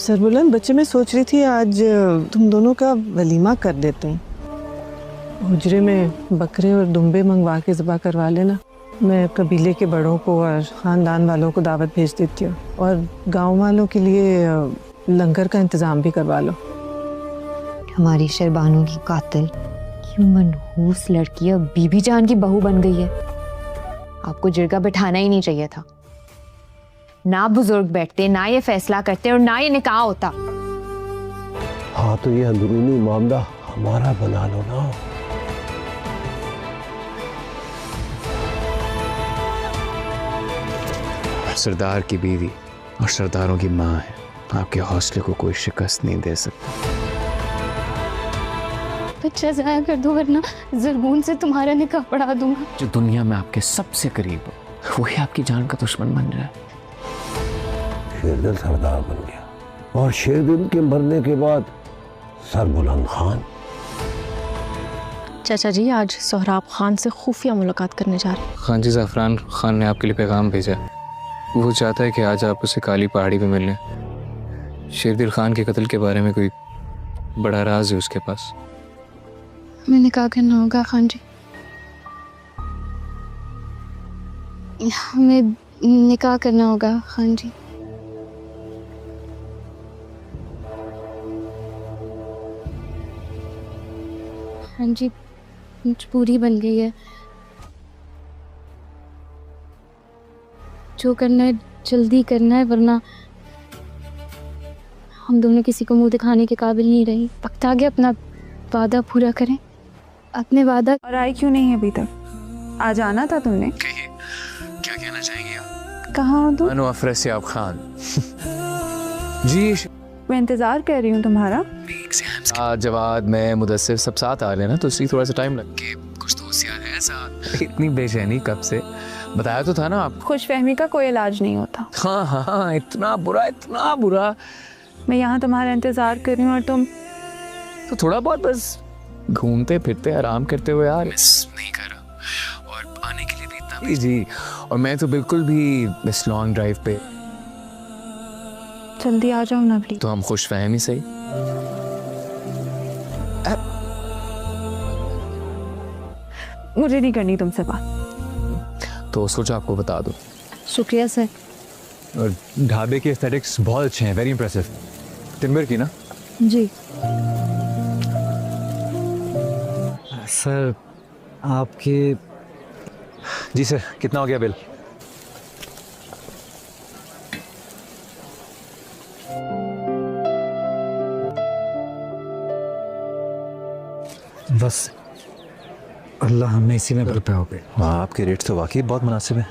सरबुलंद बच्चे, मैं सोच रही थी आज तुम दोनों का वलीमा कर देते हैं। हुजरे में बकरे और दुम्बे मंगवा के ज़बह करवा लेना। मैं कबीले के बड़ों को और ख़ानदान वालों को दावत भेज देती हूँ, और गांव वालों के लिए लंगर का इंतज़ाम भी करवा लो। हमारी शरबानों की कातिल, ये मनहूस लड़की अब बीबी जान की बहू बन गई है। आपको जिरगा बिठाना ही नहीं चाहिए था। ना बुजुर्ग बैठते, ना ये फैसला करते, और ना ये निकाह होता। हाँ तो ये अंदरूनी मामला हमारा बना लो ना। सरदार की बीवी और सरदारों की माँ है, आपके हौसले को कोई शिकस्त नहीं दे सकता। बच्चा जाया कर दो, वरना ज़रगून से तुम्हारा निकाह पढ़ा दूंगा। जो दुनिया में आपके सबसे करीब हो, वही आपकी जान का दुश्मन बन रहा है। शेरदिल सरदार बन गया, और शेरदिल के मरने के बाद सरबुलंद खान। चाचा जी, आज सोहराब खान से खुफिया मुलाकात करने जा रहे हैं। खान जी, ज़ाफ़रान खान ने आपके लिए पैगाम भेजा है। वो चाहता है कि आज आप उसे काली पहाड़ी पे मिल लें। शेरदिल खान के कत्ल के बारे में कोई बड़ा राज है उसके पास। हमें निकाह करना होगा खान जी, हमें निकाह करना होगा खान जी। हाँ जी, मजबूरी बन गई है। जो करना है जल्दी करना है, वरना हम दोनों किसी को मुंह दिखाने के काबिल नहीं रही। वक्त आ गया, अपना वादा पूरा करें। अपने वादा। और आई क्यों नहीं है अभी तक? आज आना था तुमने। क्या कहना चाहेंगे आप? कहाँ हो तुम? अनु अफरसियाब खान। जी मैं इंतजार कर रही हूँ तुम्हारा। जवाद, मैं मुदस्सिर सब साथ आ रहे हैं ना, तो इसलिए थोड़ा सा टाइम लग के कुछ दोस्त यार है साथ। इतनी बेचैनी कब से? बताया तो था ना आप। खुशफहमी का कोई इलाज नहीं होता। हाँ हाँ हाँ, इतना बुरा, इतना बुरा। मैं यहाँ तुम्हारा इंतजार कर रही हूँ, और तुम तो थोड़ा बहुत बस घूमते फिरते आराम करते हुए यार मिस नहीं कर रहा, और आने के लिए भी इतना जी। और मैं तो बिल्कुल भी इस लॉन्ग ड्राइव पे। जल्दी आ जाओ ना प्लीज। तो हम खुशफहमी सही। मुझे नहीं करनी तुमसे बात। तो सोचा आपको बता दो। शुक्रिया सर। और ढाबे के एस्थेटिक्स बहुत अच्छे हैं, वेरी इंप्रेसिव। टिम्बर की ना? जी सर आपके। जी सर, कितना हो गया बिल? बस अल्लाह हमने इसी में रुपए हो गए। हाँ, आपके रेट तो वाकई बहुत मुनासिब है।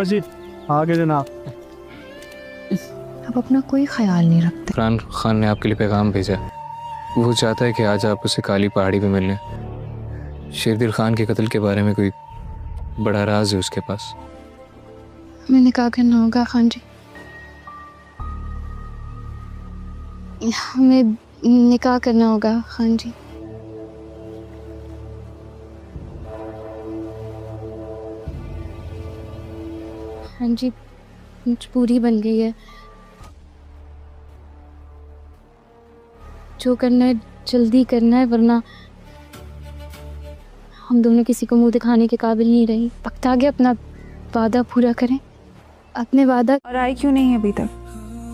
जी आगे जनाब। अब अपना कोई ख्याल नहीं रखते। ज़ाफ़रान खान ने आपके लिए पैगाम भेजा है। वो चाहता है कि आज आप उसे काली पहाड़ी पे मिल लें। शेरदिल खान के कत्ल के बारे में कोई बड़ा राज है उसके पास। हमें निकाह करना होगा खान जी, हमें निकाह करना होगा खान जी। हाँ जी, मजबूरी बन गई है। जो करना है जल्दी करना है, वरना हम दोनों किसी को मुंह दिखाने के काबिल नहीं रही। वक्त आ गया, अपना वादा पूरा करें। अपने वादा। और आई क्यों नहीं है अभी तक?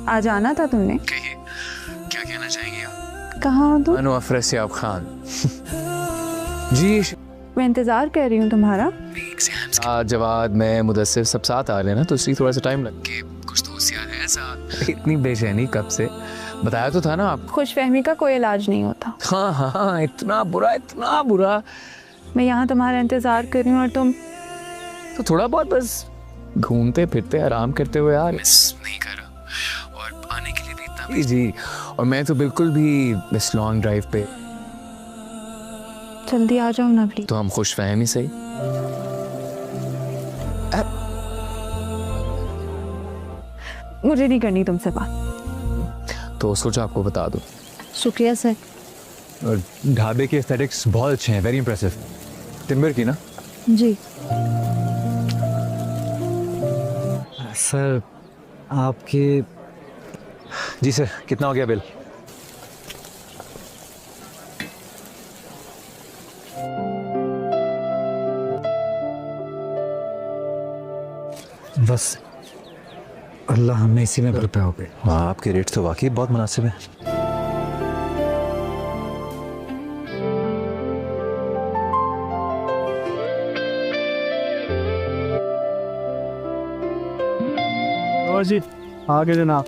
आज आना था तुमने। क्या कहना चाहेंगे आप? कहाँ हो तुम? अनु अफरसियाब खान। जी मैं इंतजार कर रही हूँ तुम्हारा। जवाद, मैं मुदस्सिर सब साथ आ रहे हैं ना, तो इसलिए थोड़ा सा टाइम लग के कुछ दोस्त यार है साथ। इतनी बेचैनी कब से? बताया तो था ना आप। खुशफहमी का कोई इलाज नहीं होता। हाँ हाँ हाँ, इतना बुरा, इतना बुरा। मैं यहाँ तुम्हारा इंतजार कर रही हूँ, और तुम तो थोड़ा बहुत बस घूमते फिरते आराम करते हुए यार मिस नहीं कर रहा, और आने के लिए भी इतना जी। और मैं तो बिल्कुल भी इस लॉन्ग ड्राइव पे। जल्दी आ जाओ ना प्लीज। तो हम खुशफहमी सही। मुझे नहीं करनी तुमसे बात। तो सोचा आपको बता दो। शुक्रिया सर। और ढाबे के एस्थेटिक्स बहुत अच्छे हैं, वेरी इंप्रेसिव। टिम्बर की ना? जी। सर आपके जी सर, कितना हो गया बिल? बस अल्लाह हमने इसी में रुपये हो गए। हाँ, आपके रेट तो वाकई बहुत मुनासिब है। और जी आगे जनाब।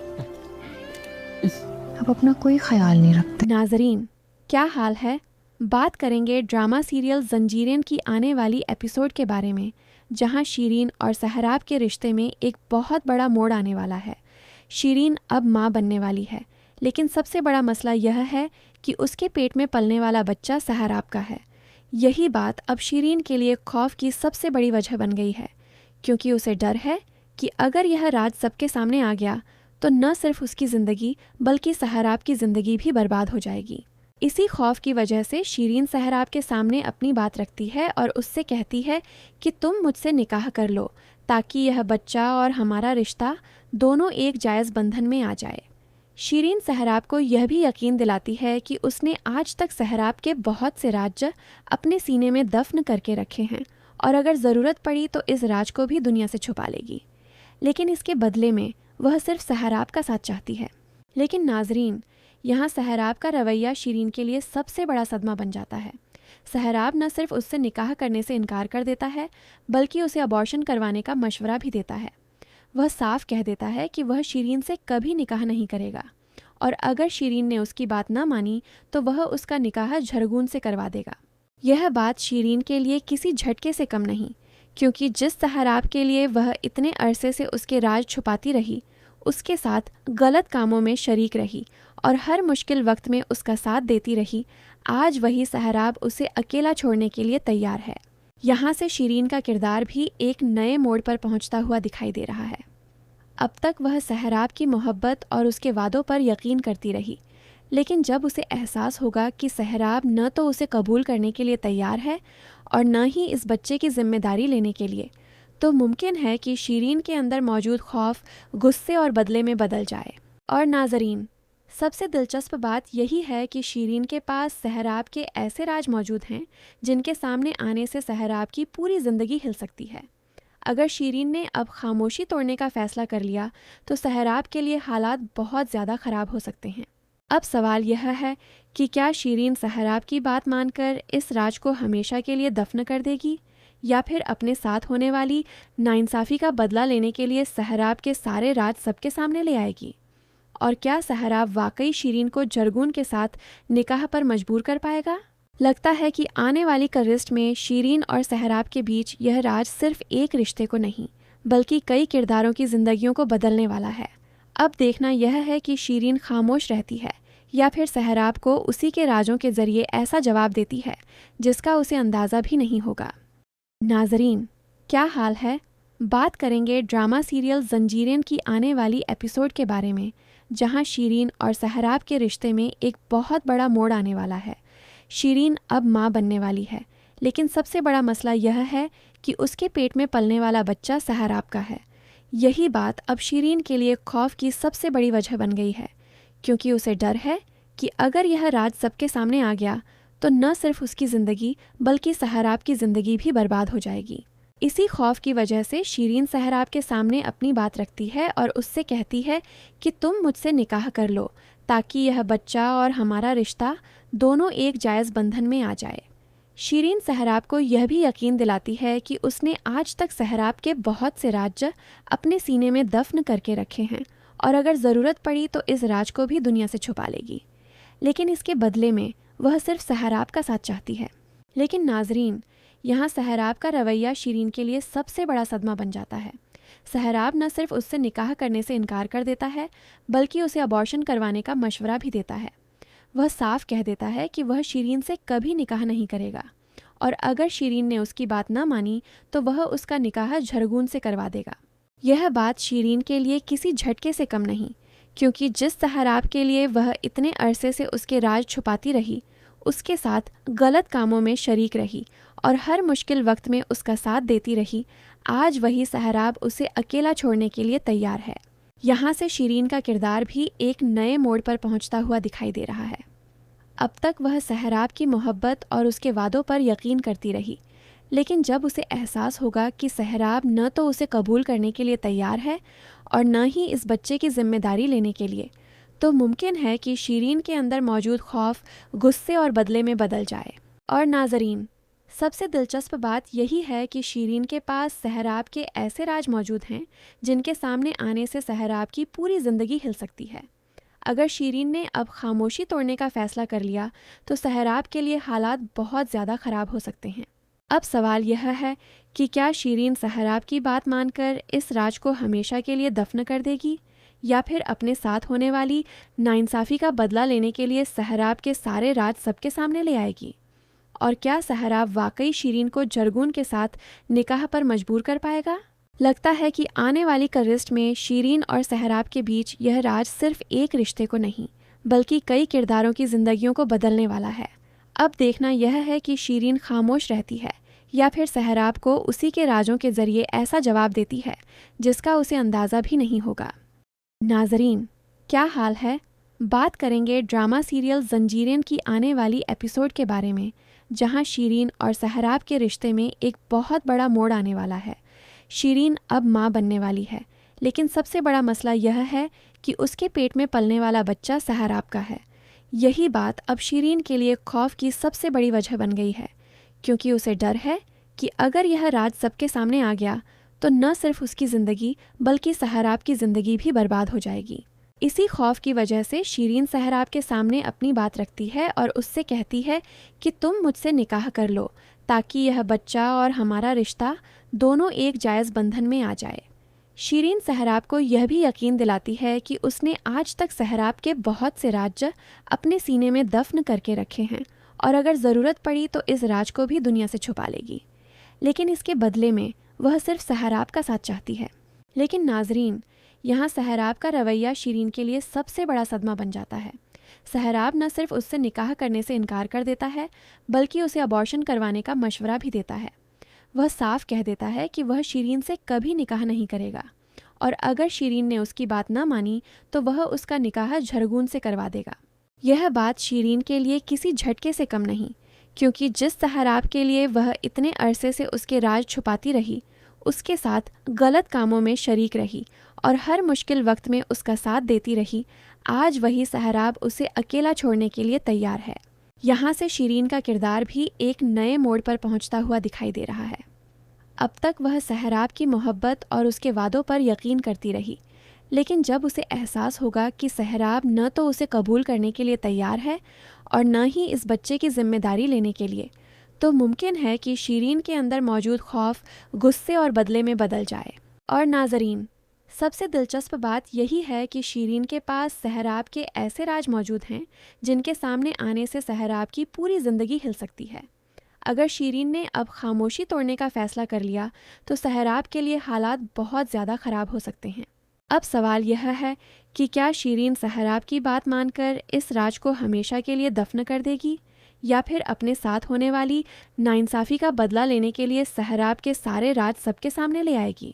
अब अपना कोई ख्याल नहीं रखते। नाजरीन, क्या हाल है? बात करेंगे ड्रामा सीरियल जंजीरें की आने वाली एपिसोड के बारे में, जहां शीरीन और सहराब के रिश्ते में एक बहुत बड़ा मोड़ आने वाला है। शीरीन अब माँ बनने वाली है, लेकिन सबसे बड़ा मसला यह है कि उसके पेट में पलने वाला बच्चा सहराब का है। यही बात अब शीरीन के लिए खौफ की सबसे बड़ी वजह बन गई है, क्योंकि उसे डर है कि अगर यह राज सबके सामने आ गया तो न सिर्फ उसकी ज़िंदगी बल्कि सहराब की ज़िंदगी भी बर्बाद हो जाएगी। इसी खौफ की वजह से शीरीन सहराब के सामने अपनी बात रखती है और उससे कहती है कि तुम मुझसे निकाह कर लो ताकि यह बच्चा और हमारा रिश्ता दोनों एक जायज़ बंधन में आ जाए। शीरीन सहराब को यह भी यकीन दिलाती है कि उसने आज तक सहराब के बहुत से राज अपने सीने में दफन करके रखे हैं और अगर ज़रूरत पड़ी तो इस राज को भी दुनिया से छुपा लेगी, लेकिन इसके बदले में वह सिर्फ सहराब का साथ चाहती है। लेकिन नाजरीन, यहाँ सहराब का रवैया शीरीन के लिए सबसे बड़ा सदमा बन जाता है। सहराब न सिर्फ उससे निकाह करने से इनकार कर देता है बल्कि उसे अबॉर्शन करवाने का मशवरा भी देता है। वह साफ कह देता है कि वह शीरीन से कभी निकाह नहीं करेगा और अगर शीरीन ने उसकी बात न मानी तो वह उसका निकाह झरगून से करवा देगा। यह बात शीरीन के लिए किसी झटके से कम नहीं, क्योंकि जिस सहराब के लिए वह इतने अरसे से उसके राज छुपाती रही, उसके साथ गलत कामों में शरीक रही और हर मुश्किल वक्त में उसका साथ देती रही, आज वही सहराब उसे अकेला छोड़ने के लिए तैयार है। यहाँ से शीरीन का किरदार भी एक नए मोड़ पर पहुँचता हुआ दिखाई दे रहा है। अब तक वह सहराब की मोहब्बत और उसके वादों पर यकीन करती रही, लेकिन जब उसे एहसास होगा कि सहराब न तो उसे कबूल करने के लिए तैयार है और न ही इस बच्चे की जिम्मेदारी लेने के लिए, तो मुमकिन है कि शीरीन के अंदर मौजूद खौफ गुस्से और बदले में बदल जाए। और नाजरीन, सबसे दिलचस्प बात यही है कि शीरीन के पास सहराब के ऐसे राज मौजूद हैं जिनके सामने आने से सहराब की पूरी ज़िंदगी हिल सकती है। अगर शीरीन ने अब खामोशी तोड़ने का फ़ैसला कर लिया तो सहराब के लिए हालात बहुत ज़्यादा ख़राब हो सकते हैं। अब सवाल यह है कि क्या शीरीन सहराब की बात मानकर इस राज को हमेशा के लिए दफन कर देगी या फिर अपने साथ होने वाली नाइंसाफ़ी का बदला लेने के लिए सहराब के सारे राज सबके सामने ले आएगी? और क्या सहराब वाकई शीरीन को जरगून के साथ निकाह पर मजबूर कर पाएगा? लगता है कि आने वाली करिश्त में शीरीन और सहराब के बीच यह राज सिर्फ एक रिश्ते को नहीं बल्कि कई किरदारों की ज़िंदगियों को बदलने वाला है। अब देखना यह है कि शीरीन खामोश रहती है या फिर सहराब को उसी के राजों के ज़रिए ऐसा जवाब देती है जिसका उसे अंदाज़ा भी नहीं होगा। नाजरीन, क्या हाल है? बात करेंगे ड्रामा सीरियल जंजीरें की आने वाली एपिसोड के बारे में, जहां शीरीन और सहराब के रिश्ते में एक बहुत बड़ा मोड़ आने वाला है। शीरीन अब माँ बनने वाली है, लेकिन सबसे बड़ा मसला यह है कि उसके पेट में पलने वाला बच्चा सहराब का है। यही बात अब शीरीन के लिए खौफ की सबसे बड़ी वजह बन गई है, क्योंकि उसे डर है कि अगर यह राज सबके सामने आ गया तो न सिर्फ उसकी ज़िंदगी बल्कि सहराब की ज़िंदगी भी बर्बाद हो जाएगी। इसी खौफ की वजह से शीरीन सहराब के सामने अपनी बात रखती है और उससे कहती है कि तुम मुझसे निकाह कर लो ताकि यह बच्चा और हमारा रिश्ता दोनों एक जायज़ बंधन में आ जाए। शीरीन सहराब को यह भी यकीन दिलाती है कि उसने आज तक सहराब के बहुत से राज अपने सीने में दफन करके रखे हैं और अगर ज़रूरत पड़ी तो इस राज को भी दुनिया से छुपा लेगी, लेकिन इसके बदले में वह सिर्फ सहराब का साथ चाहती है। लेकिन नाजरीन, यहाँ सहराब का रवैया शीरीन के लिए सबसे बड़ा सदमा बन जाता है। सहराब न सिर्फ उससे निकाह करने से इनकार कर देता है बल्कि उसे अबॉर्शन करवाने का मशवरा भी देता है। वह साफ कह देता है कि वह शीरीन से कभी निकाह नहीं करेगा और अगर शीरीन ने उसकी बात न मानी तो वह उसका निकाह झरगून से करवा देगा। यह बात शीरीन के लिए किसी झटके से कम नहीं, क्योंकि जिस सहराब के लिए वह इतने अरसे से उसके राज छुपाती रही, उसके साथ गलत कामों में शरीक रही और हर मुश्किल वक्त में उसका साथ देती रही, आज वही सहराब उसे अकेला छोड़ने के लिए तैयार है। यहाँ से शिरीन का किरदार भी एक नए मोड़ पर पहुँचता हुआ दिखाई दे रहा है। अब तक वह सहराब की मोहब्बत और उसके वादों पर यकीन करती रही, लेकिन जब उसे एहसास होगा कि सहराब न तो उसे कबूल करने के लिए तैयार है और न ही इस बच्चे की जिम्मेदारी लेने के लिए, तो मुमकिन है कि शिरीन के अंदर मौजूद खौफ गुस्से और बदले में बदल जाए। और नाजरीन, सबसे दिलचस्प बात यही है कि शिरीन के पास सहराब के ऐसे राज मौजूद हैं जिनके सामने आने से सहराब की पूरी ज़िंदगी हिल सकती है। अगर शिरीन ने अब खामोशी तोड़ने का फ़ैसला कर लिया तो सहराब के लिए हालात बहुत ज़्यादा ख़राब हो सकते हैं। अब सवाल यह है कि क्या शिरीन सहराब की बात मानकर इस राज को हमेशा के लिए दफन कर देगी, या फिर अपने साथ होने वाली नाइंसाफ़ी का बदला लेने के लिए सहराब के सारे राज सबके सामने ले आएगी? और क्या सहराब वाकई शिरीन को जरगून के साथ निकाह पर मजबूर कर पाएगा? लगता है कि आने वाली करिश्त में शिरीन और सहराब के बीच यह राज सिर्फ एक रिश्ते को नहीं बल्कि कई किरदारों की ज़िंदगियों को बदलने वाला है। अब देखना यह है कि शिरीन खामोश रहती है या फिर सहराब को उसी के राजों के ज़रिए ऐसा जवाब देती है जिसका उसे अंदाज़ा भी नहीं होगा। नाजरीन, क्या हाल है? बात करेंगे ड्रामा सीरियल जंजीरें की आने वाली एपिसोड के बारे में, जहां शिरीन और सहराब के रिश्ते में एक बहुत बड़ा मोड़ आने वाला है। शिरीन अब माँ बनने वाली है, लेकिन सबसे बड़ा मसला यह है कि उसके पेट में पलने वाला बच्चा सहराब का है। यही बात अब शिरीन के लिए खौफ की सबसे बड़ी वजह बन गई है, क्योंकि उसे डर है कि अगर यह राज सबके सामने आ गया तो न सिर्फ उसकी ज़िंदगी बल्कि सहराब की ज़िंदगी भी बर्बाद हो जाएगी। इसी खौफ की वजह से शिरीन सहराब के सामने अपनी बात रखती है और उससे कहती है कि तुम मुझसे निकाह कर लो ताकि यह बच्चा और हमारा रिश्ता दोनों एक जायज़ बंधन में आ जाए। शिरीन सहराब को यह भी यकीन दिलाती है कि उसने आज तक सहराब के बहुत से राज अपने सीने में दफन करके रखे हैं और अगर ज़रूरत पड़ी तो इस राज को भी दुनिया से छुपा लेगी, लेकिन इसके बदले में वह सिर्फ सहराब का साथ चाहती है। लेकिन नाजरीन, यहाँ सहराब का रवैया शिरीन के लिए सबसे बड़ा सदमा बन जाता है। सहराब न सिर्फ उससे निकाह करने से इनकार कर देता है बल्कि उसे अबॉर्शन करवाने का मशवरा भी देता है। वह साफ कह देता है कि वह शिरीन से कभी निकाह नहीं करेगा और अगर शिरीन ने उसकी बात न मानी तो वह उसका निकाह झरगून से करवा देगा। यह बात शिरीन के लिए किसी झटके से कम नहीं, क्योंकि जिस सहराब के लिए वह इतने अरसे से उसके राज छुपाती रही, उसके साथ गलत कामों में शरीक रही और हर मुश्किल वक्त में उसका साथ देती रही, आज वही सहराब उसे अकेला छोड़ने के लिए तैयार है। यहाँ से शिरीन का किरदार भी एक नए मोड़ पर पहुँचता हुआ दिखाई दे रहा है। अब तक वह सहराब की मोहब्बत और उसके वादों पर यकीन करती रही, लेकिन जब उसे एहसास होगा कि सहराब न तो उसे कबूल करने के लिए तैयार है और न ही इस बच्चे की जिम्मेदारी लेने के लिए, तो मुमकिन है कि शिरीन के अंदर मौजूद खौफ गुस्से और बदले में बदल जाए। और नाजरीन, सबसे दिलचस्प बात यही है कि शिरीन के पास सहराब के ऐसे राज मौजूद हैं जिनके सामने आने से सहराब की पूरी ज़िंदगी हिल सकती है। अगर शिरीन ने अब खामोशी तोड़ने का फ़ैसला कर लिया तो सहराब के लिए हालात बहुत ज़्यादा ख़राब हो सकते हैं। अब सवाल यह है कि क्या शिरीन सहराब की बात मानकर इस राज को हमेशा के लिए दफन कर देगी, या फिर अपने साथ होने वाली नाइंसाफ़ी का बदला लेने के लिए सहराब के सारे राज सबके सामने ले आएगी?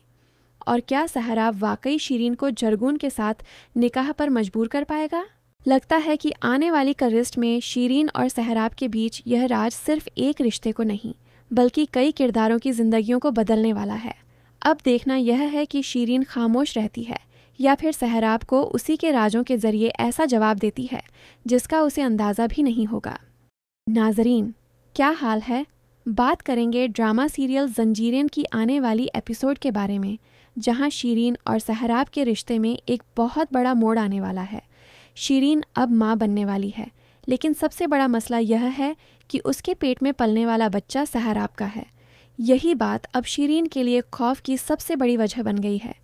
और क्या सहराब वाकई शिरीन को जरगून के साथ निकाह पर मजबूर कर पाएगा? लगता है कि आने वाली करिश्त में शिरीन और सहराब के बीच यह राज सिर्फ एक रिश्ते को नहीं बल्कि कई किरदारों की ज़िंदगियों को बदलने वाला है। अब देखना यह है कि शिरीन खामोश रहती है या फिर सहराब को उसी के राजों के ज़रिए ऐसा जवाब देती है जिसका उसे अंदाज़ा भी नहीं होगा। नाजरीन, क्या हाल है? बात करेंगे ड्रामा सीरियल जंजीरें की आने वाली एपिसोड के बारे में, जहां शिरीन और सहराब के रिश्ते में एक बहुत बड़ा मोड़ आने वाला है। शिरीन अब माँ बनने वाली है, लेकिन सबसे बड़ा मसला यह है कि उसके पेट में पलने वाला बच्चा सहराब का है। यही बात अब शिरीन के लिए खौफ की सबसे बड़ी वजह बन गई है,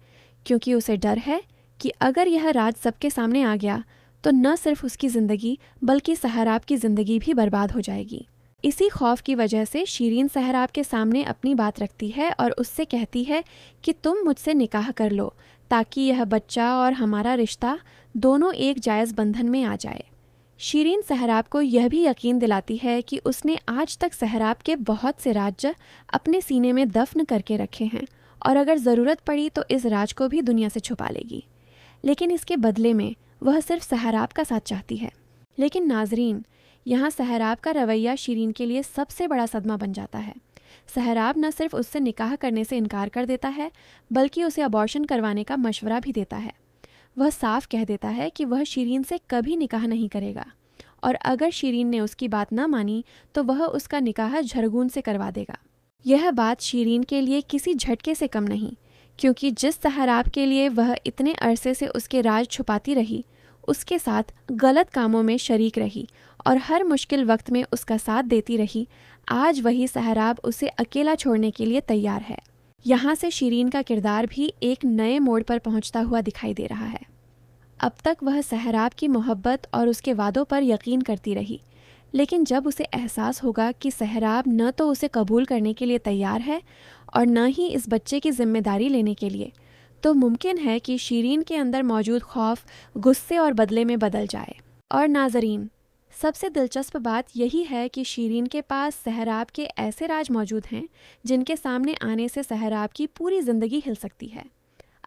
क्योंकि उसे डर है कि अगर यह राज सबके सामने आ गया तो न सिर्फ उसकी ज़िंदगी बल्कि सहराब की ज़िंदगी भी बर्बाद हो जाएगी। इसी खौफ की वजह से शिरीन सहराब के सामने अपनी बात रखती है और उससे कहती है कि तुम मुझसे निकाह कर लो ताकि यह बच्चा और हमारा रिश्ता दोनों एक जायज़ बंधन में आ जाए। शीरीन सहराब को यह भी यकीन दिलाती है कि उसने आज तक सहराब के बहुत से राज अपने सीने में दफन करके रखे हैं और अगर ज़रूरत पड़ी तो इस राज को भी दुनिया से छुपा लेगी, लेकिन इसके बदले में वह सिर्फ सहराब का साथ चाहती है। लेकिन नाजरीन, यहाँ सहराब का रवैया शीरीन के लिए सबसे बड़ा सदमा बन जाता है। सहराब न सिर्फ उससे निकाह करने से इनकार कर देता है बल्कि उसे अबॉर्शन करवाने का मशवरा भी देता है। वह साफ कह देता है कि वह शीरीन से कभी निकाह नहीं करेगा और अगर शीरीन ने उसकी बात न मानी तो वह उसका निकाह झरगून से करवा देगा। यह बात शीरीन के लिए किसी झटके से कम नहीं, क्योंकि जिस सहराब के लिए वह इतने अरसे से उसके राज छुपाती रही, उसके साथ गलत कामों में शरीक रही और हर मुश्किल वक्त में उसका साथ देती रही, आज वही सहराब उसे अकेला छोड़ने के लिए तैयार है। यहाँ से शीरीन का किरदार भी एक नए मोड़ पर पहुँचता हुआ दिखाई दे रहा है। अब तक वह सहराब की मोहब्बत और उसके वादों पर यकीन करती रही, लेकिन जब उसे एहसास होगा कि सहराब न तो उसे कबूल करने के लिए तैयार है और न ही इस बच्चे की जिम्मेदारी लेने के लिए, तो मुमकिन है कि शीरीन के अंदर मौजूद खौफ गुस्से और बदले में बदल जाए। और नाजरीन, सबसे दिलचस्प बात यही है कि शीरीन के पास सहराब के ऐसे राज मौजूद हैं जिनके सामने आने से सहराब की पूरी ज़िंदगी हिल सकती है।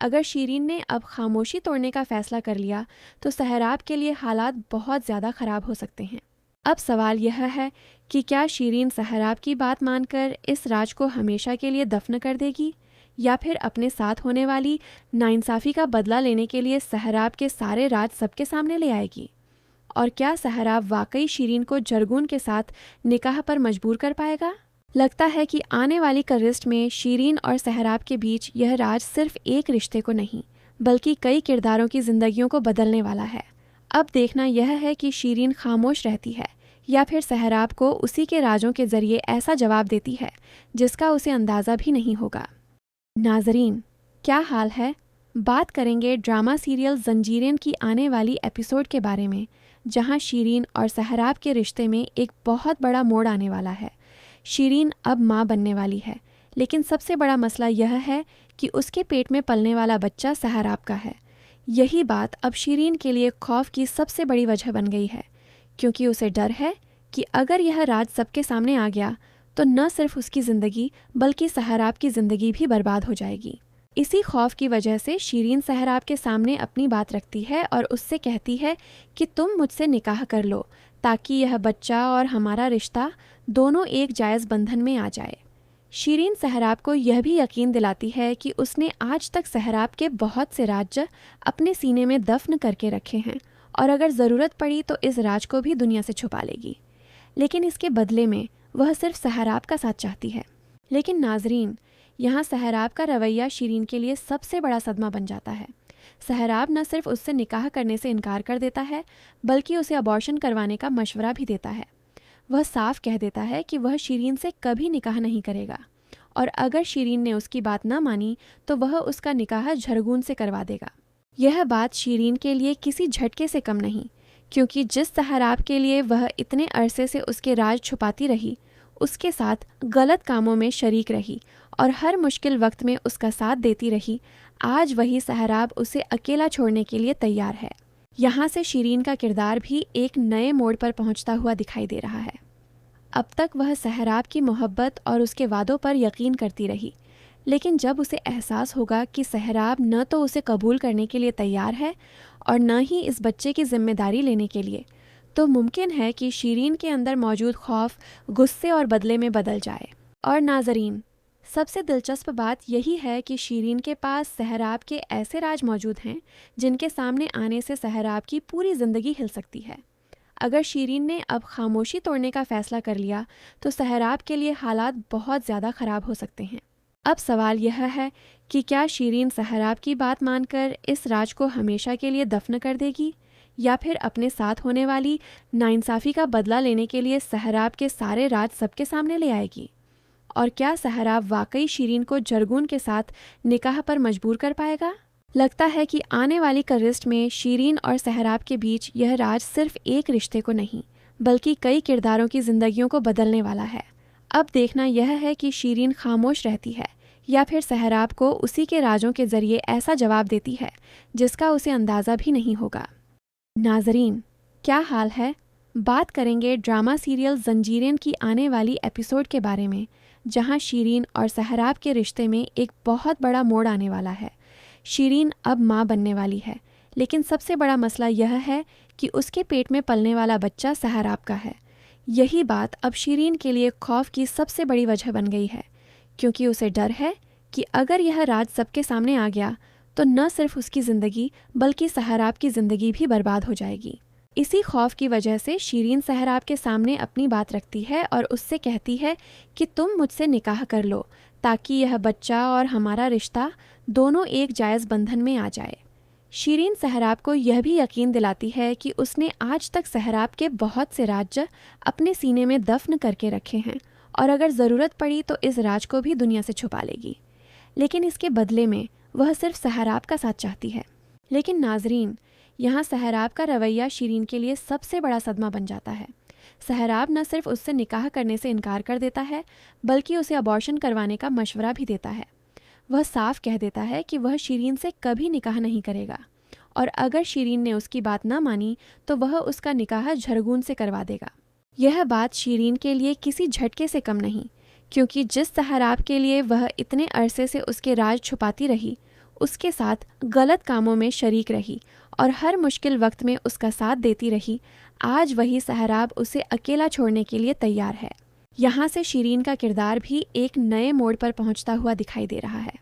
अगर शीरीन ने अब खामोशी तोड़ने का फ़ैसला कर लिया तो सहराब के लिए हालात बहुत ज़्यादा ख़राब हो सकते हैं। अब सवाल यह है कि क्या शीरीन सहराब की बात मानकर इस राज को हमेशा के लिए दफन कर देगी या फिर अपने साथ होने वाली नाइंसाफ़ी का बदला लेने के लिए सहराब के सारे राज सबके सामने ले आएगी? और क्या सहराब वाकई शीरीन को जरगून के साथ निकाह पर मजबूर कर पाएगा? लगता है कि आने वाली करिश्त में शीरीन और सहराब के बीच यह राज सिर्फ एक रिश्ते को नहीं बल्कि कई किरदारों की ज़िंदगियों को बदलने वाला है। अब देखना यह है कि शीरीन खामोश रहती है या फिर सहराब को उसी के राजों के ज़रिए ऐसा जवाब देती है जिसका उसे अंदाज़ा भी नहीं होगा। नाजरीन, क्या हाल है? बात करेंगे ड्रामा सीरियल जंजीरें की आने वाली एपिसोड के बारे में, जहां शीरीन और सहराब के रिश्ते में एक बहुत बड़ा मोड़ आने वाला है। शीरीन अब माँ बनने वाली है, लेकिन सबसे बड़ा मसला यह है कि उसके पेट में पलने वाला बच्चा सहराब का है। यही बात अब शीरीन के लिए खौफ की सबसे बड़ी वजह बन गई है, क्योंकि उसे डर है कि अगर यह राज सबके सामने आ गया तो न सिर्फ उसकी ज़िंदगी बल्कि सहराब की ज़िंदगी भी बर्बाद हो जाएगी। इसी खौफ की वजह से शीरीन सहराब के सामने अपनी बात रखती है और उससे कहती है कि तुम मुझसे निकाह कर लो ताकि यह बच्चा और हमारा रिश्ता दोनों एक जायज़ बंधन में आ जाए। शीरीन सहराब को यह भी यकीन दिलाती है कि उसने आज तक सहराब के बहुत से राज अपने सीने में दफन करके रखे हैं और अगर ज़रूरत पड़ी तो इस राज को भी दुनिया से छुपा लेगी, लेकिन इसके बदले में वह सिर्फ सहराब का साथ चाहती है। लेकिन नाजरीन, यहाँ सहराब का रवैया शीरीन के लिए सबसे बड़ा सदमा बन जाता है। सहराब न सिर्फ उससे निकाह करने से इनकार कर देता है बल्कि उसे अबॉर्शन करवाने का मशवरा भी देता है। वह साफ कह देता है कि वह शीरीन से कभी निकाह नहीं करेगा और अगर शीरीन ने उसकी बात न मानी तो वह उसका निकाह झरगून से करवा देगा। यह बात शीरीन के लिए किसी झटके से कम नहीं, क्योंकि जिस सहराब के लिए वह इतने अरसे से उसके राज छुपाती रही, उसके साथ गलत कामों में शरीक रही और हर मुश्किल वक्त में उसका साथ देती रही, आज वही सहराब उसे अकेला छोड़ने के लिए तैयार है। यहाँ से शीरीन का किरदार भी एक नए मोड़ पर पहुँचता हुआ दिखाई दे रहा है। अब तक वह सहराब की मोहब्बत और उसके वादों पर यकीन करती रही, लेकिन जब उसे एहसास होगा कि सहराब न तो उसे कबूल करने के लिए तैयार है और न ही इस बच्चे की जिम्मेदारी लेने के लिए, तो मुमकिन है कि शीरीन के अंदर मौजूद खौफ गुस्से और बदले में बदल जाए। और नाजरीन, सबसे दिलचस्प बात यही है कि शीरीन के पास सहराब के ऐसे राज मौजूद हैं जिनके सामने आने से सहराब की पूरी ज़िंदगी हिल सकती है। अगर शीरीन ने अब खामोशी तोड़ने का फ़ैसला कर लिया तो सहराब के लिए हालात बहुत ज़्यादा ख़राब हो सकते हैं। अब सवाल यह है कि क्या शीरीन सहराब की बात मानकर इस राज को हमेशा के लिए दफन कर देगी या फिर अपने साथ होने वाली नाइंसाफ़ी का बदला लेने के लिए सहराब के सारे राज सबके सामने ले आएगी? और क्या सहराब वाकई शीरीन को जरगून के साथ निकाह पर मजबूर कर पाएगा? लगता है कि आने वाली करिश्त में शीरीन और सहराब के बीच यह राज सिर्फ एक रिश्ते को नहीं बल्कि कई किरदारों की ज़िंदगियों को बदलने वाला है। अब देखना यह है कि शीरीन खामोश रहती है या फिर सहराब को उसी के राजों के ज़रिए ऐसा जवाब देती है जिसका उसे अंदाज़ा भी नहीं होगा। नाजरीन, क्या हाल है? बात करेंगे ड्रामा सीरियल जंजीरें की आने वाली एपिसोड के बारे में, जहां शीरीन और सहराब के रिश्ते में एक बहुत बड़ा मोड़ आने वाला है। शीरीन अब माँ बनने वाली है, लेकिन सबसे बड़ा मसला यह है कि उसके पेट में पलने वाला बच्चा सहराब का है। यही बात अब शीरीन के लिए खौफ की सबसे बड़ी वजह बन गई है, क्योंकि उसे डर है कि अगर यह राज सबके सामने आ गया तो न सिर्फ उसकी ज़िंदगी बल्कि सहराब की ज़िंदगी भी बर्बाद हो जाएगी। इसी खौफ की वजह से शीरीन सहराब के सामने अपनी बात रखती है और उससे कहती है कि तुम मुझसे निकाह कर लो ताकि यह बच्चा और हमारा रिश्ता दोनों एक जायज़ बंधन में आ जाए। शीरीन सहराब को यह भी यकीन दिलाती है कि उसने आज तक सहराब के बहुत से राज अपने सीने में दफन करके रखे हैं और अगर ज़रूरत पड़ी तो इस राज को भी दुनिया से छुपा लेगी, लेकिन इसके बदले में वह सिर्फ सहराब का साथ चाहती है। लेकिन नाजरीन, यहाँ सहराब का रवैया शीरीन के लिए सबसे बड़ा सदमा बन जाता है। सहराब न सिर्फ उससे निकाह करने से इनकार कर देता है बल्कि उसे अबॉर्शन करवाने का मशवरा भी देता है। वह साफ कह देता है कि वह शीरीन से कभी निकाह नहीं करेगा और अगर शीरीन ने उसकी बात न मानी तो वह उसका निकाह झरगून से करवा देगा। यह बात शीरीन के लिए किसी झटके से कम नहीं, क्योंकि जिस सहराब के लिए वह इतने अरसे से उसके राज छुपाती रही, उसके साथ गलत कामों में शरीक रही और हर मुश्किल वक्त में उसका साथ देती रही, आज वही सहराब उसे अकेला छोड़ने के लिए तैयार है। यहाँ से शीरीन का किरदार भी एक नए मोड़ पर पहुँचता हुआ दिखाई दे रहा है।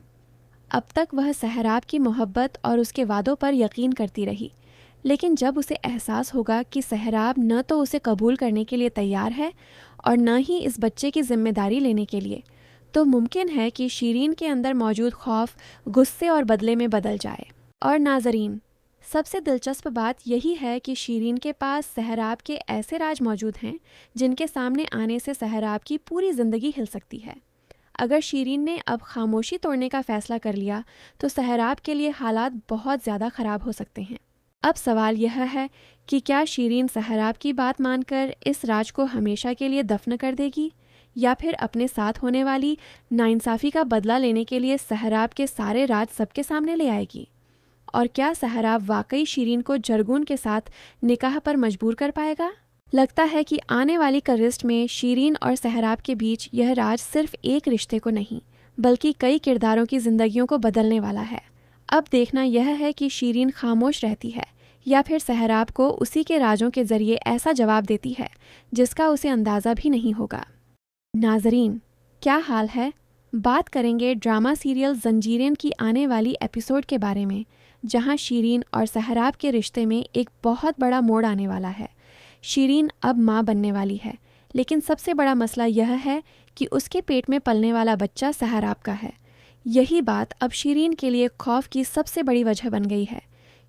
अब तक वह सहराब की मोहब्बत और उसके वादों पर यकीन करती रही, लेकिन जब उसे एहसास होगा कि सहराब न तो उसे कबूल करने के लिए तैयार है और न ही इस बच्चे की जिम्मेदारी लेने के लिए, तो मुमकिन है कि शीरीन के अंदर मौजूद खौफ गुस्से और बदले में बदल जाए। और नाजरीन, सबसे दिलचस्प बात यही है कि शीरीन के पास सहराब के ऐसे राज मौजूद हैं जिनके सामने आने से सहराब की पूरी ज़िंदगी हिल सकती है। अगर शीरीन ने अब खामोशी तोड़ने का फ़ैसला कर लिया तो सहराब के लिए हालात बहुत ज़्यादा ख़राब हो सकते हैं। अब सवाल यह है कि क्या शीरीन सहराब की बात मानकर इस राज को हमेशा के लिए दफन कर देगी या फिर अपने साथ होने वाली नाइंसाफ़ी का बदला लेने के लिए सहराब के सारे राज सबके सामने ले आएगी? और क्या सहराब वाकई शीरीन को जरगून के साथ निकाह पर मजबूर कर पाएगा? लगता है कि आने वाली करिश्त में शीरीन और सहराब के बीच यह राज सिर्फ एक रिश्ते को नहीं बल्कि कई किरदारों की ज़िंदगियों को बदलने वाला है। अब देखना यह है कि शीरीन खामोश रहती है या फिर सहराब को उसी के राजों के ज़रिए ऐसा जवाब देती है जिसका उसे अंदाज़ा भी नहीं होगा। नाजरीन, क्या हाल है? बात करेंगे ड्रामा सीरियल जंजीरें की आने वाली एपिसोड के बारे में, जहां शीरीन और सहराब के रिश्ते में एक बहुत बड़ा मोड़ आने वाला है। शीरीन अब माँ बनने वाली है, लेकिन सबसे बड़ा मसला यह है कि उसके पेट में पलने वाला बच्चा सहराब का है। यही बात अब शीरीन के लिए खौफ की सबसे बड़ी वजह बन गई है,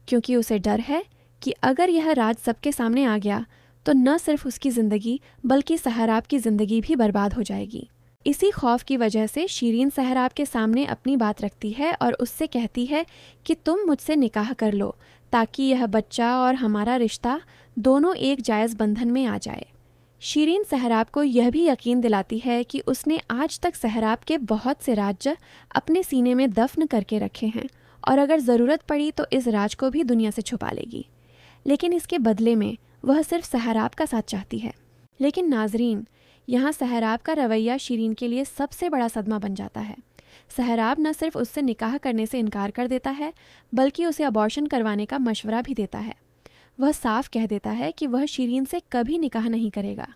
क्योंकि उसे डर है कि अगर यह राज सबके सामने आ गया तो न सिर्फ उसकी ज़िंदगी बल्कि सहराब की ज़िंदगी भी बर्बाद हो जाएगी। इसी खौफ की वजह से शीरीन सहराब के सामने अपनी बात रखती है और उससे कहती है कि तुम मुझसे निकाह कर लो ताकि यह बच्चा और हमारा रिश्ता दोनों एक जायज़ बंधन में आ जाए। शीरीन सहराब को यह भी यकीन दिलाती है कि उसने आज तक सहराब के बहुत से राज अपने सीने में दफन करके रखे हैं और अगर ज़रूरत पड़ी तो इस राज को भी दुनिया से छुपा लेगी, लेकिन इसके बदले में वह सिर्फ सहराब का साथ चाहती है। लेकिन नाजरीन, यहाँ सहराब का रवैया शीरीन के लिए सबसे बड़ा सदमा बन जाता है। सहराब न सिर्फ उससे निकाह करने से इनकार कर देता है बल्कि उसे अबॉर्शन करवाने का मशवरा भी देता है। वह साफ कह देता है कि वह शीरीन से कभी निकाह नहीं करेगा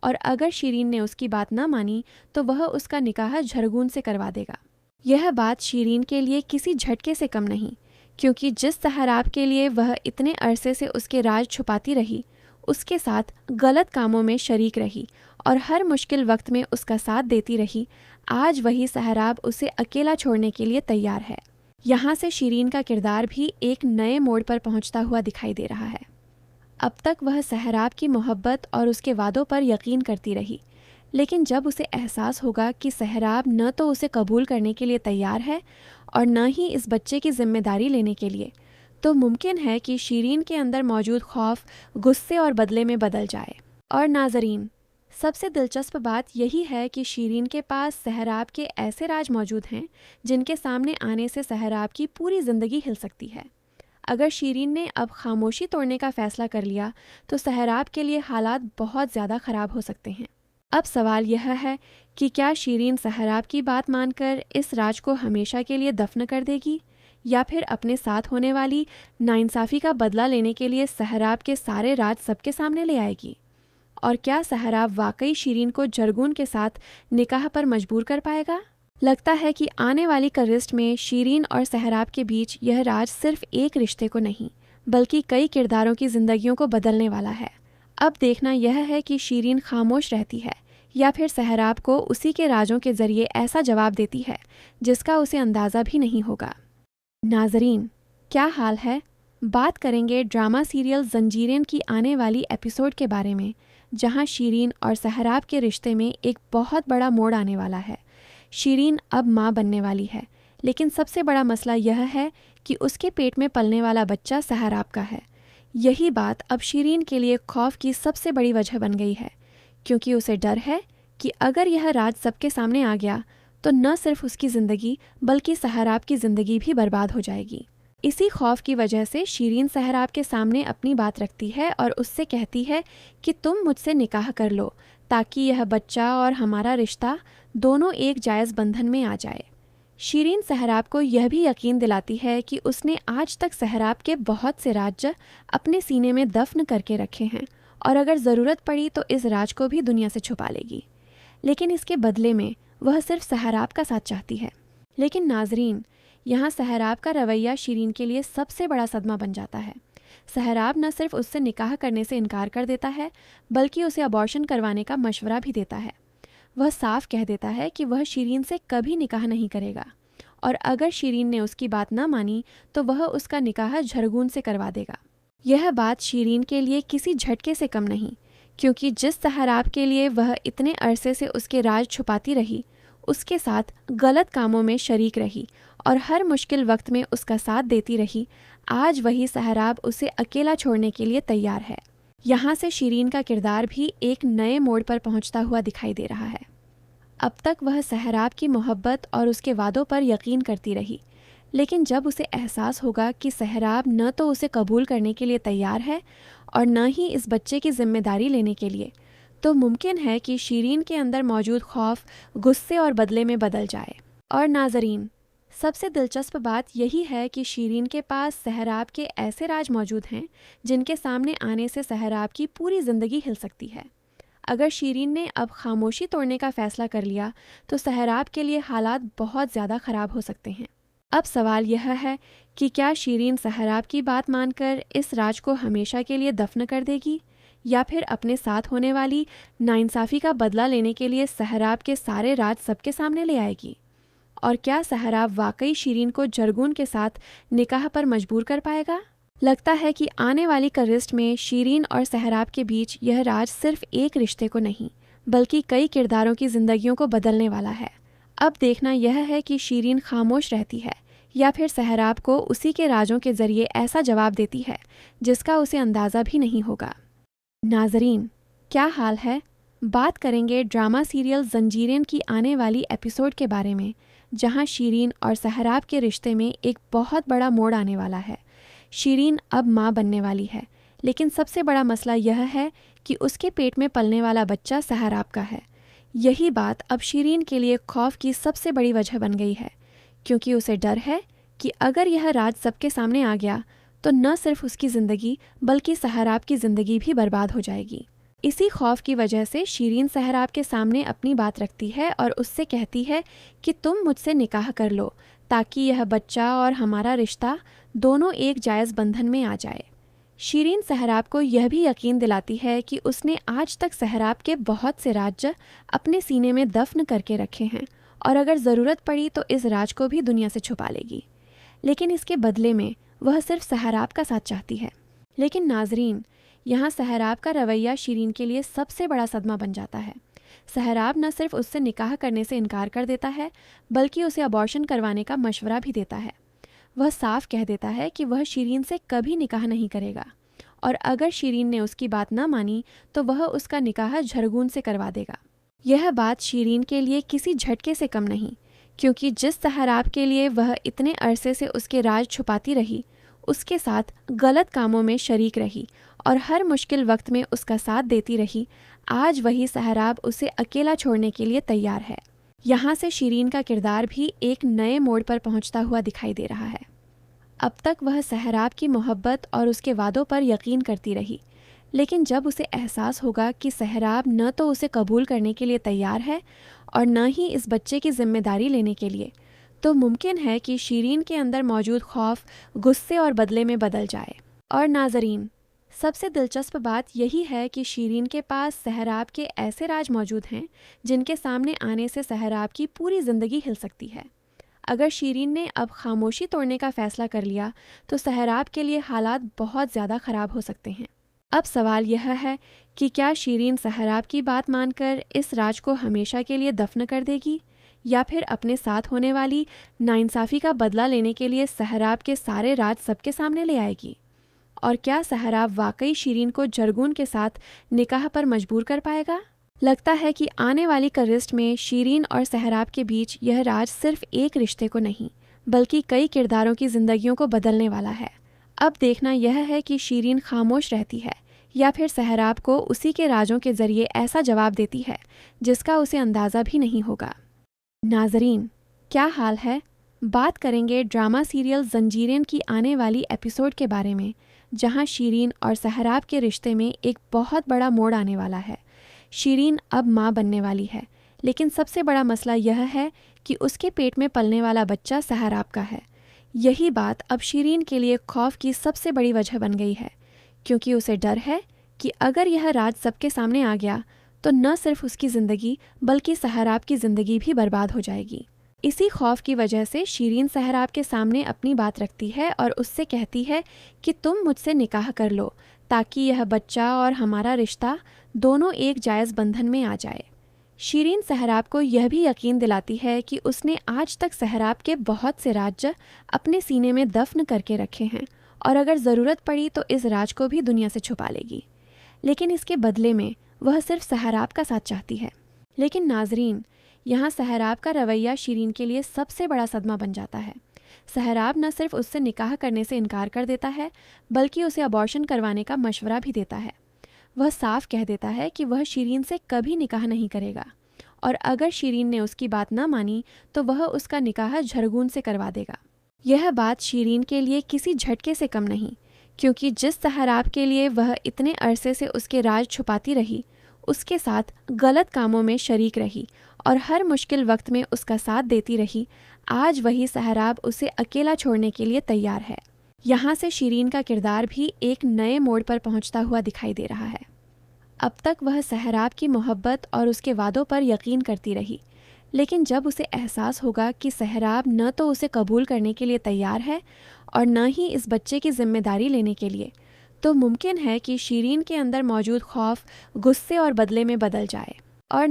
और अगर शीरीन ने उसकी बात न मानी तो वह उसका निकाह झरगून से करवा देगा। यह बात शीरीन के लिए किसी झटके से कम नहीं, क्योंकि जिस सहराब के लिए वह इतने अरसे से उसके राज छुपाती रही, उसके साथ गलत कामों में शरीक रही और हर मुश्किल वक्त में उसका साथ देती रही, आज वही सहराब उसे अकेला छोड़ने के लिए तैयार है। यहाँ से शीरीन का किरदार भी एक नए मोड़ पर पहुँचता हुआ दिखाई दे रहा है। अब तक वह सहराब की मोहब्बत और उसके वादों पर यकीन करती रही, लेकिन जब उसे एहसास होगा कि सहराब न तो उसे कबूल करने के लिए तैयार है और न ही इस बच्चे की जिम्मेदारी लेने के लिए, तो मुमकिन है कि शीरीन के अंदर मौजूद खौफ गुस्से और बदले में बदल जाए। और नाजरीन, सबसे दिलचस्प बात यही है कि शीरीन के पास सहराब के ऐसे राज मौजूद हैं जिनके सामने आने से सहराब की पूरी ज़िंदगी हिल सकती है। अगर शीरीन ने अब खामोशी तोड़ने का फैसला कर लिया तो सहराब के लिए हालात बहुत ज़्यादा ख़राब हो सकते हैं। अब सवाल यह है कि क्या शीरीन सहराब की बात मानकर इस राज को हमेशा के लिए दफन कर देगी या फिर अपने साथ होने वाली नाइंसाफ़ी का बदला लेने के लिए सहराब के सारे राज सबके सामने ले आएगी? और क्या सहराब वाकई शीरीन को जरगून के साथ निकाह पर मजबूर कर पाएगा? लगता है कि आने वाली करिश्त में शीरीन और सहराब के बीच यह राज सिर्फ एक रिश्ते को नहीं बल्कि कई किरदारों की जिंदगियों को बदलने वाला है। अब देखना यह है कि शीरीन खामोश रहती है या फिर सहराब को उसी के राजों के जरिए ऐसा जवाब देती है जिसका उसे अंदाज़ा भी नहीं होगा। नाजरीन, क्या हाल है? बात करेंगे ड्रामा सीरियल जंजीरें की आने वाली एपिसोड के बारे में, जहां शीरीन और सहराब के रिश्ते में एक बहुत बड़ा मोड़ आने वाला है। शीरीन अब माँ बनने वाली है, लेकिन सबसे बड़ा मसला यह है कि उसके पेट में पलने वाला बच्चा सहराब का है। यही बात अब शीरीन के लिए खौफ की सबसे बड़ी वजह बन गई है, क्योंकि उसे डर है कि अगर यह राज सबके सामने आ गया तो न सिर्फ उसकी ज़िंदगी बल्कि सहराब की ज़िंदगी भी बर्बाद हो जाएगी। इसी खौफ की वजह से शीरीन सहराब के सामने अपनी बात रखती है और उससे कहती है कि तुम मुझसे निकाह कर लो ताकि यह बच्चा और हमारा रिश्ता दोनों एक जायज़ बंधन में आ जाए। शीरीन सहराब को यह भी यकीन दिलाती है कि उसने आज तक सहराब के बहुत से राज अपने सीने में दफन करके रखे हैं और अगर ज़रूरत पड़ी तो इस राज को भी दुनिया से छुपा लेगी, लेकिन इसके बदले में वह सिर्फ सहराब का साथ चाहती है। लेकिन नाजरीन, यहाँ सहराब का रवैया शीरीन के लिए सबसे बड़ा सदमा बन जाता है। सहराब न सिर्फ उससे निकाह करने से इनकार कर देता है बल्कि उसे अबॉर्शन करवाने का मशवरा भी देता है। वह साफ कह देता है कि वह शीरीन से कभी निकाह नहीं करेगा और अगर शीरीन ने उसकी बात न मानी तो वह उसका निकाह झरगून से करवा देगा। यह बात शीरीन के लिए किसी झटके से कम नहीं, क्योंकि जिस सहराब के लिए वह इतने अरसे से उसके राज छुपाती रही, उसके साथ गलत कामों में शरीक रही और हर मुश्किल वक्त में उसका साथ देती रही, आज वही सहराब उसे अकेला छोड़ने के लिए तैयार है। यहाँ से शीरीन का किरदार भी एक नए मोड़ पर पहुँचता हुआ दिखाई दे रहा है। अब तक वह सहराब की मोहब्बत और उसके वादों पर यकीन करती रही, लेकिन जब उसे एहसास होगा कि सहराब न तो उसे कबूल करने के लिए तैयार है और न ही इस बच्चे की जिम्मेदारी लेने के लिए, तो मुमकिन है कि शीरीन के अंदर मौजूद खौफ गुस्से और बदले में बदल जाए। और नाजरीन, सबसे दिलचस्प बात यही है कि शीरीन के पास सहराब के ऐसे राज मौजूद हैं जिनके सामने आने से सहराब की पूरी ज़िंदगी हिल सकती है। अगर शीरीन ने अब खामोशी तोड़ने का फैसला कर लिया तो सहराब के लिए हालात बहुत ज़्यादा ख़राब हो सकते हैं। अब सवाल यह है कि क्या शीरीन सहराब की बात मानकर इस राज को हमेशा के लिए दफन कर देगी या फिर अपने साथ होने वाली नाइंसाफ़ी का बदला लेने के लिए सहराब के सारे राज सबके सामने ले आएगी? और क्या सहराब वाकई शीरीन को जरगून के साथ निकाह पर मजबूर कर पाएगा? लगता है कि आने वाली करिश्त में शीरीन और सहराब के बीच यह राज सिर्फ एक रिश्ते को नहीं बल्कि कई किरदारों की जिंदगियों को बदलने वाला है। अब देखना यह है कि शीरीन खामोश रहती है या फिर सहराब को उसी के राजों के जरिए ऐसा जवाब देती है जिसका उसे अंदाज़ा भी नहीं होगा। नाजरीन, क्या हाल है? बात करेंगे ड्रामा सीरियल जंजीरें की आने वाली एपिसोड के बारे में, जहां शीरीन और सहराब के रिश्ते में एक बहुत बड़ा मोड़ आने वाला है। शीरीन अब माँ बनने वाली है, लेकिन सबसे बड़ा मसला यह है कि उसके पेट में पलने वाला बच्चा सहराब का है। यही बात अब शीरीन के लिए खौफ की सबसे बड़ी वजह बन गई है, क्योंकि उसे डर है कि अगर यह राज सबके सामने आ गया तो न सिर्फ उसकी ज़िंदगी बल्कि सहराब की ज़िंदगी भी बर्बाद हो जाएगी। इसी खौफ की वजह से शीरीन सहराब के सामने अपनी बात रखती है और उससे कहती है कि तुम मुझसे निकाह कर लो ताकि यह बच्चा और हमारा रिश्ता दोनों एक जायज़ बंधन में आ जाए। शीरीन सहराब को यह भी यकीन दिलाती है कि उसने आज तक सहराब के बहुत से राज अपने सीने में दफन करके रखे हैं और अगर ज़रूरत पड़ी तो इस राज को भी दुनिया से छुपा लेगी, लेकिन इसके बदले में वह सिर्फ सहराब का साथ चाहती है। लेकिन नाजरीन, यहाँ सहराब का रवैया शीरीन के लिए सबसे बड़ा सदमा बन जाता है। सहराब न सिर्फ उससे निकाह करने से इनकार कर देता है बल्कि उसे अबॉर्शन करवाने का मशवरा भी देता है। वह साफ कह देता है कि वह शीरीन से कभी निकाह नहीं करेगा और अगर शीरीन ने उसकी बात न मानी तो वह उसका निकाह झरगून से करवा देगा। यह बात शीरीन के लिए किसी झटके से कम नहीं, क्योंकि जिस सहराब के लिए वह इतने अरसे से उसके राज छुपाती रही, उसके साथ गलत कामों में शरीक रही और हर मुश्किल वक्त में उसका साथ देती रही, आज वही सहराब उसे अकेला छोड़ने के लिए तैयार है। यहाँ से शीरीन का किरदार भी एक नए मोड़ पर पहुँचता हुआ दिखाई दे रहा है। अब तक वह सहराब की मोहब्बत और उसके वादों पर यकीन करती रही, लेकिन जब उसे एहसास होगा कि सहराब न तो उसे कबूल करने के लिए तैयार है और न ही इस बच्चे की जिम्मेदारी लेने के लिए, तो मुमकिन है कि शीरीन के अंदर मौजूद खौफ गुस्से और बदले में बदल जाए। और नाजरीन, सबसे दिलचस्प बात यही है कि शीरीन के पास सहराब के ऐसे राज मौजूद हैं जिनके सामने आने से सहराब की पूरी ज़िंदगी हिल सकती है। अगर शीरीन ने अब खामोशी तोड़ने का फ़ैसला कर लिया तो सहराब के लिए हालात बहुत ज़्यादा ख़राब हो सकते हैं। अब सवाल यह है कि क्या शीरीन सहराब की बात मानकर इस राज को हमेशा के लिए दफन कर देगी, या फिर अपने साथ होने वाली नाइंसाफ़ी का बदला लेने के लिए सहराब के सारे राज सबके सामने ले आएगी? और क्या सहराब वाकई शीरीन को जरगून के साथ निकाह पर मजबूर कर पाएगा? लगता है कि आने वाली करिश्त में शीरीन और सहराब के बीच यह राज सिर्फ एक रिश्ते को नहीं बल्कि कई किरदारों की ज़िंदगियों को बदलने वाला है। अब देखना यह है कि शीरीन खामोश रहती है या फिर सहराब को उसी के राजों के ज़रिए ऐसा जवाब देती है जिसका उसे अंदाज़ा भी नहीं होगा। नाजरीन, क्या हाल है? बात करेंगे ड्रामा सीरियल जंजीरें की आने वाली एपिसोड के बारे में, जहां शीरीन और सहराब के रिश्ते में एक बहुत बड़ा मोड़ आने वाला है। शीरीन अब माँ बनने वाली है, लेकिन सबसे बड़ा मसला यह है कि उसके पेट में पलने वाला बच्चा सहराब का है। यही बात अब शीरीन के लिए खौफ की सबसे बड़ी वजह बन गई है, क्योंकि उसे डर है कि अगर यह राज सबके सामने आ गया तो न सिर्फ उसकी ज़िंदगी बल्कि सहराब की ज़िंदगी भी बर्बाद हो जाएगी। इसी खौफ की वजह से शीरीन सहराब के सामने अपनी बात रखती है और उससे कहती है कि तुम मुझसे निकाह कर लो ताकि यह बच्चा और हमारा रिश्ता दोनों एक जायज़ बंधन में आ जाए। शीरीन सहराब को यह भी यकीन दिलाती है कि उसने आज तक सहराब के बहुत से राज अपने सीने में दफन करके रखे हैं और अगर ज़रूरत पड़ी तो इस राज को भी दुनिया से छुपा लेगी, लेकिन इसके बदले में वह सिर्फ सहराब का साथ चाहती है। लेकिन नाजरीन, यहाँ सहराब का रवैया शीरीन के लिए सबसे बड़ा सदमा बन जाता है। सहराब न सिर्फ उससे निकाह करने से इनकार कर देता है बल्कि उसे अबॉर्शन करवाने का मशवरा भी देता है। वह साफ कह देता है कि वह शीरीन से कभी निकाह नहीं करेगा और अगर शीरीन ने उसकी बात न मानी तो वह उसका निकाह झरगून से करवा देगा। यह बात शीरीन के लिए किसी झटके से कम नहीं, क्योंकि जिस सहराब के लिए वह इतने अरसे से उसके राज छुपाती रही, उसके साथ गलत कामों में शरीक रही और हर मुश्किल वक्त में उसका साथ देती रही, आज वही सहराब उसे अकेला छोड़ने के लिए तैयार है। यहाँ से शीरीन का किरदार भी एक नए मोड़ पर पहुँचता हुआ दिखाई दे रहा है। अब तक वह सहराब की मोहब्बत और उसके वादों पर यकीन करती रही, लेकिन जब उसे एहसास होगा कि सहराब न तो उसे कबूल करने के लिए तैयार है और न ही इस बच्चे की जिम्मेदारी लेने के लिए, तो मुमकिन है कि शीरीन के अंदर मौजूद खौफ गुस्से और बदले में बदल जाए। और